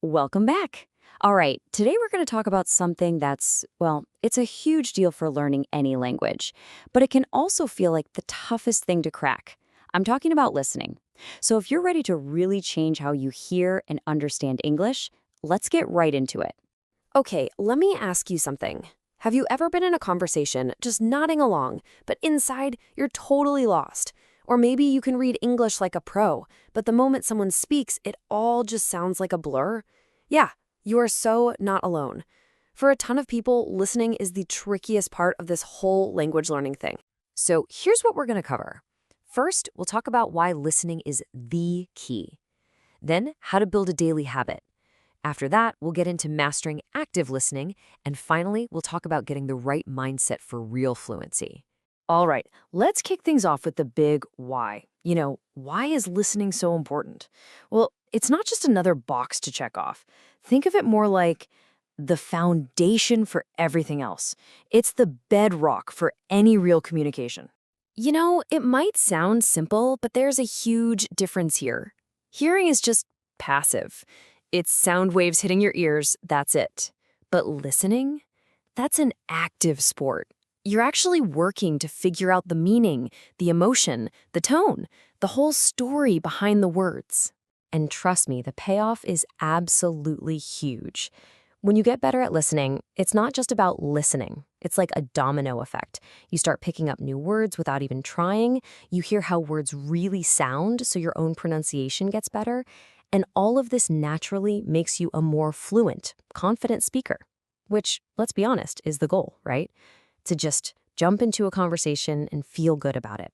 Welcome back. All right, today we're going to talk about something that's, well, it's a huge deal for learning any language, but it can also feel like the toughest thing to crack. I'm talking about listening. So if you're ready to really change how you hear and understand English, let's get right into it. Okay, let me ask you something. Have you ever been in a conversation just nodding along, but inside you're totally lost? Or maybe you can read English like a pro, but the moment someone speaks, it all just sounds like a blur? Yeah, you are so not alone. For a ton of people, listening is the trickiest part of this whole language learning thing. So here's what we're going to cover. First, we'll talk about why listening is the key. Then, how to build a daily habit. After that, we'll get into mastering active listening, and finally, we'll talk about getting the right mindset for real fluency. All right, let's kick things off with the big why. Why is listening so important? Well, it's not just another box to check off. Think of it more like the foundation for everything else. It's the bedrock for any real communication. It might sound simple, but there's a huge difference here. Hearing is just passive. It's sound waves hitting your ears, that's it. But listening? That's an active sport. You're actually working to figure out the meaning, the emotion, the tone, the whole story behind the words. And trust me, the payoff is absolutely huge. When you get better at listening, it's not just about listening. It's like a domino effect. You start picking up new words without even trying. You hear how words really sound, so your own pronunciation gets better. And all of this naturally makes you a more fluent, confident speaker, which, let's be honest, is the goal, right? To just jump into a conversation and feel good about it.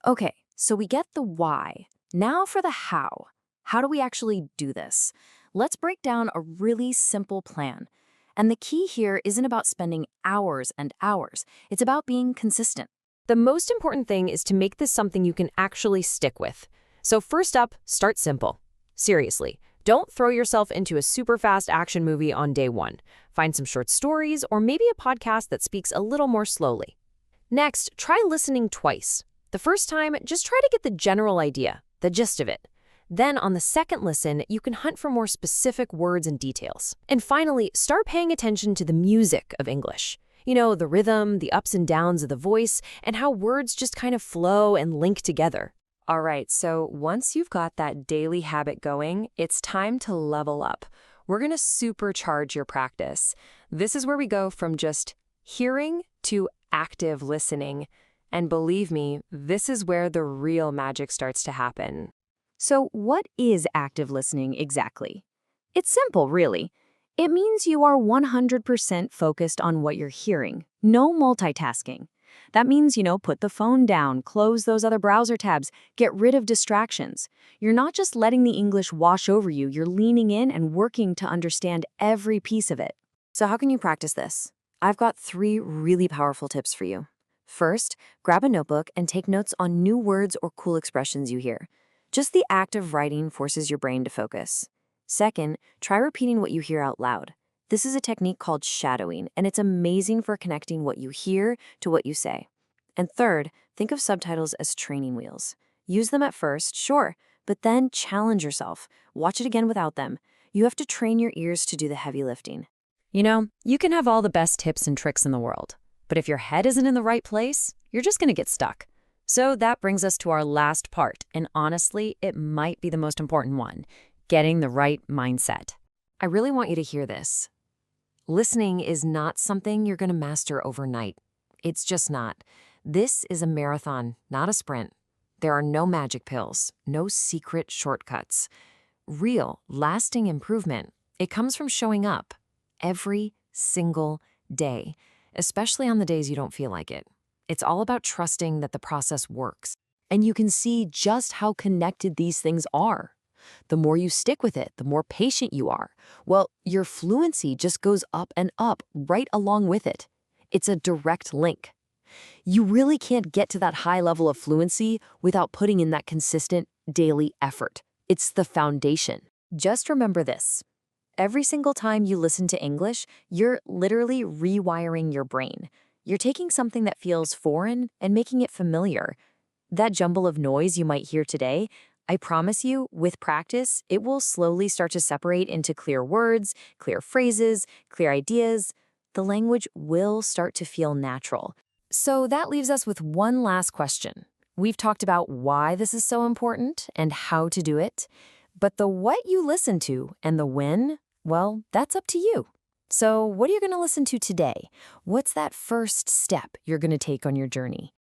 Okay, so we get the why. Now for the how. How do we actually do this? Let's break down a really simple plan. And the key here isn't about spending hours and hours. It's about being consistent. The most important thing is to make this something you can actually stick with. So first up, start simple. Seriously, don't throw yourself into a super fast action movie on day one. Find some short stories or maybe a podcast that speaks a little more slowly. Next, try listening twice. The first time, just try to get the general idea, the gist of it. Then on the second listen, you can hunt for more specific words and details. And finally, start paying attention to the music of English. The rhythm, the ups and downs of the voice, and how words just kind of flow and link together. All right, so once you've got that daily habit going, it's time to level up. We're going to supercharge your practice. This is where we go from just hearing to active listening. And believe me, this is where the real magic starts to happen. So what is active listening exactly? It's simple, really. It means you are 100% focused on what you're hearing, no multitasking. That means, put the phone down, close those other browser tabs, get rid of distractions. You're not just letting the English wash over you, you're leaning in and working to understand every piece of it. So how can you practice this? I've got 3 really powerful tips for you. First, grab a notebook and take notes on new words or cool expressions you hear. Just the act of writing forces your brain to focus. Second, try repeating what you hear out loud. This is a technique called shadowing, and it's amazing for connecting what you hear to what you say. And third, think of subtitles as training wheels. Use them at first, sure, but then challenge yourself. Watch it again without them. You have to train your ears to do the heavy lifting. You can have all the best tips and tricks in the world, but if your head isn't in the right place, you're just going to get stuck. So that brings us to our last part, and honestly, it might be the most important one, getting the right mindset. I really want you to hear this. Listening is not something you're going to master overnight. It's just not. This is a marathon, not a sprint. There are no magic pills, no secret shortcuts. Real, lasting improvement, it comes from showing up every single day, especially on the days you don't feel like it. It's all about trusting that the process works. And you can see just how connected these things are. The more you stick with it, the more patient you are. Well, your fluency just goes up and up right along with it. It's a direct link. You really can't get to that high level of fluency without putting in that consistent daily effort. It's the foundation. Just remember this. Every single time you listen to English, you're literally rewiring your brain. You're taking something that feels foreign and making it familiar. That jumble of noise you might hear today, I promise you, with practice, it will slowly start to separate into clear words, clear phrases, clear ideas. The language will start to feel natural. So that leaves us with one last question. We've talked about why this is so important and how to do it, but the what you listen to and the when, well, that's up to you. So what are you going to listen to today? What's that first step you're going to take on your journey?